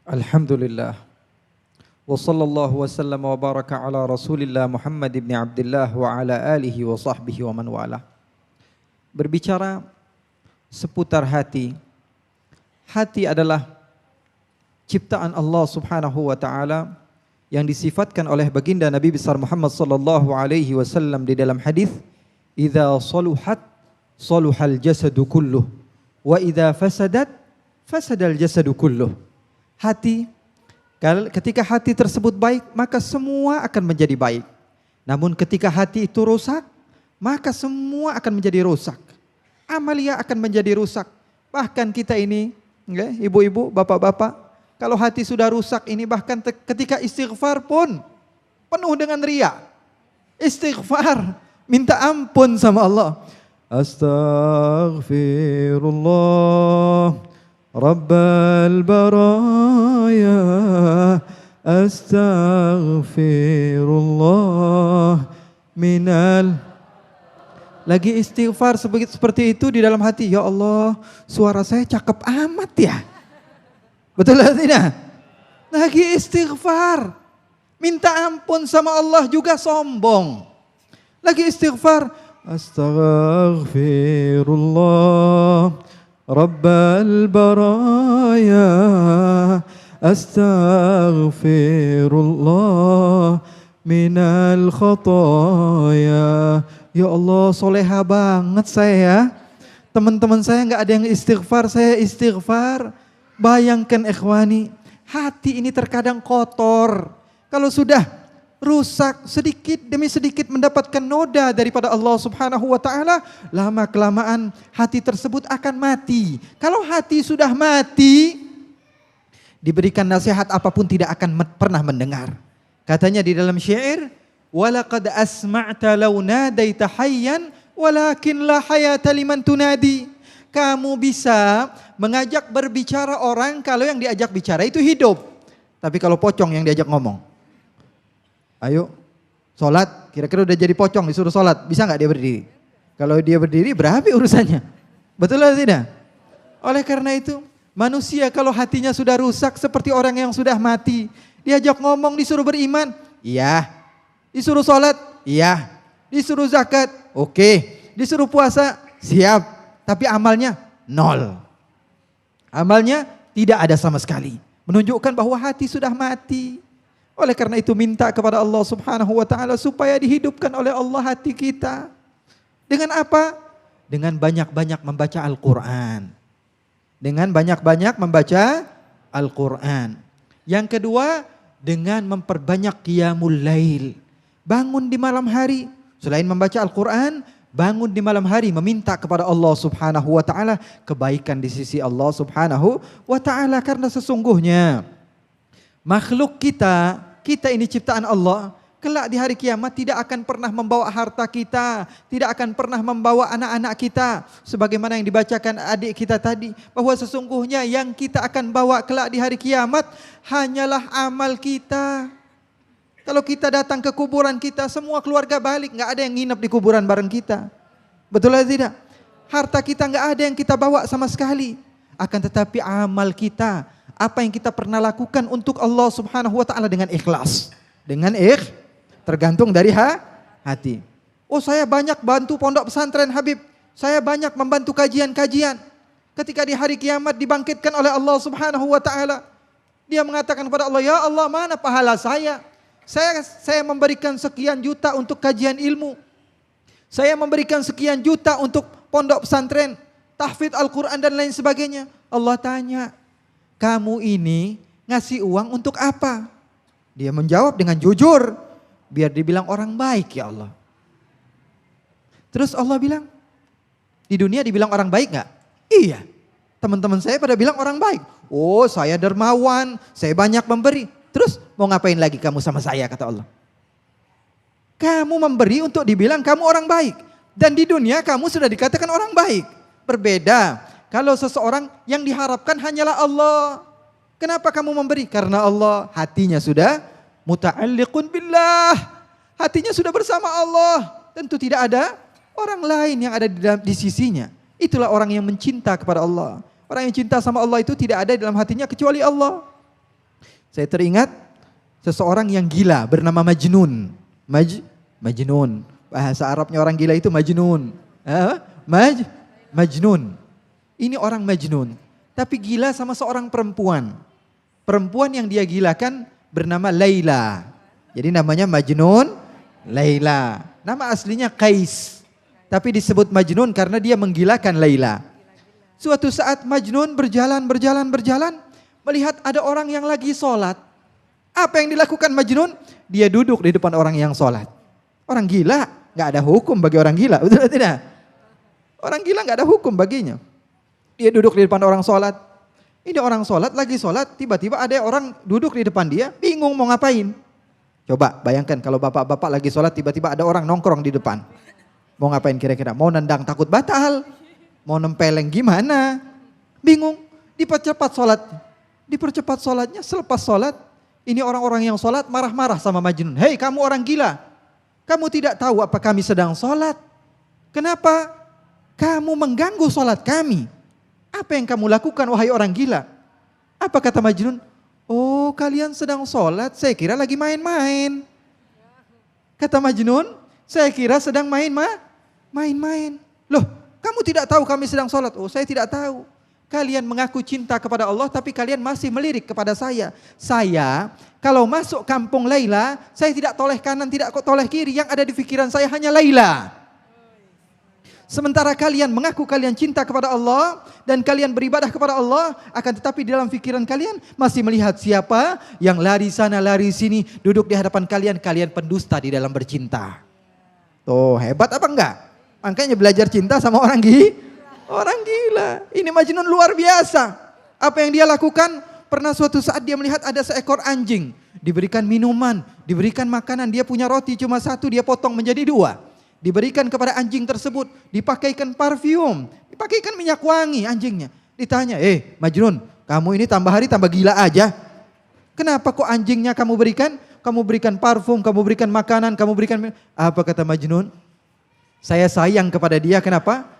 Alhamdulillah. Wa sallallahu wa sallam wa baraka ala Rasulillah Muhammad ibn Abdullah wa ala alihi wa sahbihi wa man wala. Berbicara seputar hati. Hati adalah ciptaan Allah Subhanahu wa taala yang disifatkan oleh baginda Nabi besar Muhammad sallallahu alaihi wasallam di dalam hadis, "Idza saluhat saluhal jasadu kulluh wa idza fasadat fasadal jasadu kulluh." Hati, ketika hati tersebut baik, maka semua akan menjadi baik. Namun ketika hati itu rusak, maka semua akan menjadi rusak. Amalia akan menjadi rusak. Bahkan kita ini, ibu-ibu, bapak-bapak, kalau hati sudah rusak ini, bahkan ketika istighfar pun penuh dengan riya. Istighfar, minta ampun sama Allah. Astaghfirullah Rabbal baraya, astaghfirullah minal. Lagi istighfar seperti itu di dalam hati. Ya Allah, suara saya cakep amat ya. Betul atau tidak? Lagi istighfar, minta ampun sama Allah juga sombong. Lagi istighfar, astaghfirullah Rabbal baraya, astaghfirullah minal khataya. Ya Allah, soleha banget saya ya. Teman-teman saya gak ada yang istighfar, saya istighfar. Bayangkan ikhwani, hati ini terkadang kotor. Kalau sudah rusak, sedikit demi sedikit mendapatkan noda daripada Allah Subhanahu wa taala, lama kelamaan hati tersebut akan mati. Kalau hati sudah mati, diberikan nasihat apapun tidak akan pernah mendengar. Katanya di dalam syair, walaqad asma'ta law nadaita hayyan walakin la hayata liman tunadi. Kamu bisa mengajak berbicara orang kalau yang diajak bicara itu hidup. Tapi kalau pocong yang diajak ngomong, ayo sholat, kira-kira udah jadi pocong disuruh sholat, bisa gak dia berdiri? Kalau dia berdiri berapi urusannya. Betul atau tidak? Oleh karena itu, manusia kalau hatinya sudah rusak seperti orang yang sudah mati, diajak ngomong disuruh beriman, iya. Disuruh sholat, iya. Disuruh zakat, oke. Disuruh puasa, siap. Tapi amalnya nol. Amalnya tidak ada sama sekali. Menunjukkan bahwa hati sudah mati. Oleh karena itu minta kepada Allah Subhanahu wa taala supaya dihidupkan oleh Allah hati kita. Dengan apa? Dengan banyak-banyak membaca Al-Qur'an. Dengan banyak-banyak membaca Al-Qur'an. Yang kedua, dengan memperbanyak qiyamul lail. Bangun di malam hari. Selain membaca Al-Qur'an, bangun di malam hari meminta kepada Allah Subhanahu wa taala kebaikan di sisi Allah Subhanahu wa taala, karena sesungguhnya makhluk kita ini ciptaan Allah, kelak di hari kiamat tidak akan pernah membawa harta kita, tidak akan pernah membawa anak-anak kita. Sebagaimana yang dibacakan adik kita tadi, bahwa sesungguhnya yang kita akan bawa kelak di hari kiamat hanyalah amal kita. Kalau kita datang ke kuburan kita, semua keluarga balik, gak ada yang nginep di kuburan bareng kita. Betul atau tidak? Harta kita gak ada yang kita bawa sama sekali. Akan tetapi amal kita, apa yang kita pernah lakukan untuk Allah Subhanahu wa taala dengan ikhlas. Dengan tergantung dari hati. Oh, saya banyak bantu pondok pesantren Habib. Saya banyak membantu kajian-kajian. Ketika di hari kiamat dibangkitkan oleh Allah Subhanahu wa taala, dia mengatakan kepada Allah, "Ya Allah, mana pahala saya? Saya memberikan sekian juta untuk kajian ilmu. Saya memberikan sekian juta untuk pondok pesantren, tahfidz Al-Qur'an dan lain sebagainya." Allah tanya, "Kamu ini ngasih uang untuk apa?" Dia menjawab dengan jujur, biar dibilang orang baik ya Allah. Terus Allah bilang, di dunia dibilang orang baik gak? Iya, teman-teman saya pada bilang orang baik. Oh, saya dermawan, saya banyak memberi. Terus mau ngapain lagi kamu sama saya, kata Allah. Kamu memberi untuk dibilang kamu orang baik. Dan di dunia kamu sudah dikatakan orang baik. Berbeda kalau seseorang yang diharapkan hanyalah Allah. Kenapa kamu memberi? Karena Allah, hatinya sudah muta'alliqun billah. Hatinya sudah bersama Allah. Tentu tidak ada orang lain yang ada di sisinya. Itulah orang yang mencinta kepada Allah. Orang yang cinta sama Allah itu tidak ada dalam hatinya kecuali Allah. Saya teringat seseorang yang gila bernama Majnun. Majnun. Bahasa Arabnya orang gila itu Majnun. Majnun. Ini orang Majnun. Tapi gila sama seorang perempuan. Perempuan yang dia gilakan bernama Laila. Jadi namanya Majnun Laila. Nama aslinya Qais. Tapi disebut Majnun karena dia menggilakan Laila. Suatu saat Majnun berjalan. Melihat ada orang yang lagi sholat. Apa yang dilakukan Majnun? Dia duduk di depan orang yang sholat. Orang gila gak ada hukum bagi orang gila. Betul atau tidak? Orang gila gak ada hukum baginya. Dia duduk di depan orang sholat. Ini orang sholat, lagi sholat, tiba-tiba ada orang duduk di depan dia, bingung mau ngapain. Coba bayangkan kalau bapak-bapak lagi sholat, tiba-tiba ada orang nongkrong di depan. Mau ngapain kira-kira? Mau nendang takut batal? Mau nempeleng gimana? Bingung. Dipercepat sholatnya, selepas sholat, ini orang-orang yang sholat marah-marah sama Majnun. Hei kamu orang gila, kamu tidak tahu apa kami sedang sholat? Kenapa kamu mengganggu sholat kami? Apa yang kamu lakukan wahai orang gila? Apa kata Majnun? Oh kalian sedang sholat, saya kira lagi main-main. Kata Majnun, saya kira sedang main-main. Loh kamu tidak tahu kami sedang sholat? Oh saya tidak tahu. Kalian mengaku cinta kepada Allah tapi kalian masih melirik kepada saya. Saya kalau masuk kampung Laila, saya tidak toleh kanan, tidak toleh kiri. Yang ada di pikiran saya hanya Laila. Sementara kalian mengaku kalian cinta kepada Allah dan kalian beribadah kepada Allah, akan tetapi dalam pikiran kalian masih melihat siapa yang lari sana lari sini duduk di hadapan kalian, kalian pendusta di dalam bercinta. Tuh hebat apa enggak? Makanya belajar cinta sama orang gila. Ini Majnun luar biasa. Apa yang dia lakukan? Pernah suatu saat dia melihat ada seekor anjing, diberikan minuman, diberikan makanan, dia punya roti cuma satu, dia potong menjadi dua. Diberikan kepada anjing tersebut, dipakaikan parfum, dipakaikan minyak wangi anjingnya. Ditanya, Majnun, kamu ini tambah hari tambah gila aja. Kenapa kok anjingnya kamu berikan? Kamu berikan parfum, kamu berikan makanan, kamu berikan... Apa kata Majnun? Saya sayang kepada dia, kenapa?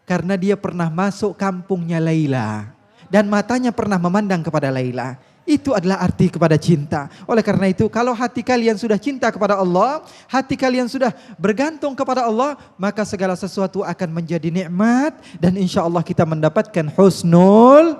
Karena dia pernah masuk kampungnya Laila. Dan matanya pernah memandang kepada Laila. Itu adalah arti kepada cinta. Oleh karena itu kalau hati kalian sudah cinta kepada Allah, hati kalian sudah bergantung kepada Allah, maka segala sesuatu akan menjadi nikmat dan insya Allah kita mendapatkan husnul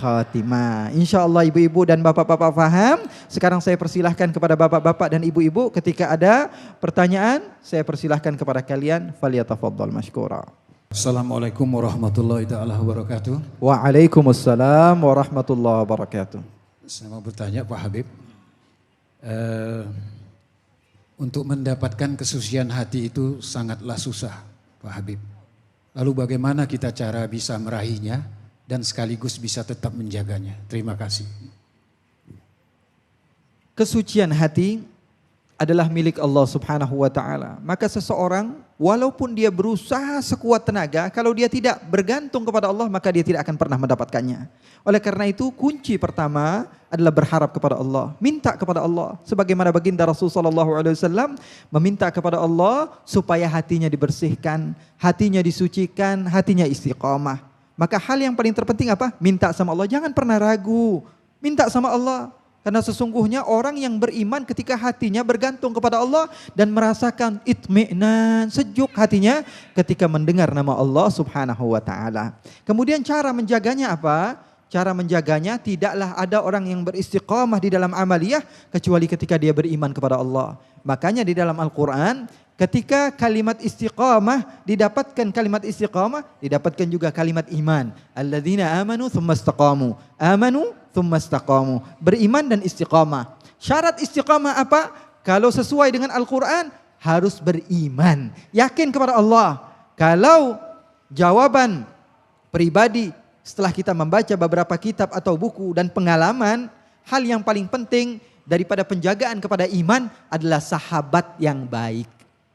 khatimah. Insya Allah ibu-ibu dan bapak-bapak faham. Sekarang saya persilahkan kepada bapak-bapak dan ibu-ibu, ketika ada pertanyaan saya persilahkan kepada kalian. Falyatafaddal mashkura. Assalamualaikum warahmatullahi taala wabarakatuh. Waalaikumsalam warahmatullahi wabarakatuh. Saya mau bertanya Pak Habib, untuk mendapatkan kesucian hati itu sangatlah susah Pak Habib. Lalu bagaimana kita cara bisa meraihnya dan sekaligus bisa tetap menjaganya? Terima kasih. Kesucian hati adalah milik Allah Subhanahu wa taala. Maka seseorang walaupun dia berusaha sekuat tenaga, kalau dia tidak bergantung kepada Allah, maka dia tidak akan pernah mendapatkannya. Oleh karena itu kunci pertama adalah berharap kepada Allah, minta kepada Allah. Sebagaimana baginda Rasulullah SAW meminta kepada Allah supaya hatinya dibersihkan, hatinya disucikan, hatinya istiqamah. Maka hal yang paling terpenting apa? Minta sama Allah, jangan pernah ragu. Minta sama Allah. Karena sesungguhnya orang yang beriman ketika hatinya bergantung kepada Allah dan merasakan itmi'nan, sejuk hatinya ketika mendengar nama Allah Subhanahu wa taala. Kemudian cara menjaganya apa? Cara menjaganya tidaklah ada orang yang beristiqamah di dalam amaliyah kecuali ketika dia beriman kepada Allah. Makanya di dalam Al-Qur'an ketika kalimat istiqamah didapatkan kalimat istiqamah, didapatkan juga kalimat iman. Alladzina amanu tsumma istaqamu. Amanu tsumma istaqamu. Beriman dan istiqamah. Syarat istiqamah apa? Kalau sesuai dengan Al-Qur'an harus beriman, yakin kepada Allah. Kalau jawaban pribadi setelah kita membaca beberapa kitab atau buku dan pengalaman, hal yang paling penting daripada penjagaan kepada iman adalah sahabat yang baik.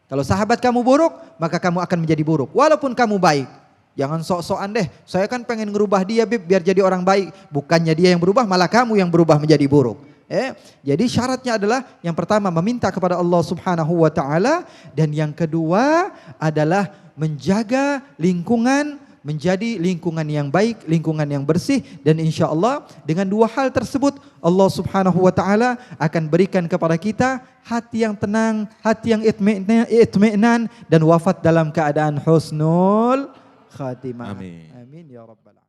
Kalau sahabat kamu buruk, maka kamu akan menjadi buruk. Walaupun kamu baik. Jangan sok-sokan deh, saya kan pengen ngerubah dia Bib, biar jadi orang baik. Bukannya dia yang berubah, malah kamu yang berubah menjadi buruk. Jadi syaratnya adalah yang pertama meminta kepada Allah Subhanahu wa taala, dan yang kedua adalah menjaga lingkungan menjadi lingkungan yang baik, lingkungan yang bersih, dan insya Allah dengan dua hal tersebut Allah Subhanahu wa taala akan berikan kepada kita hati yang tenang, hati yang itminan, dan wafat dalam keadaan husnul khatimah. Amin. Amin ya rabbal alamin.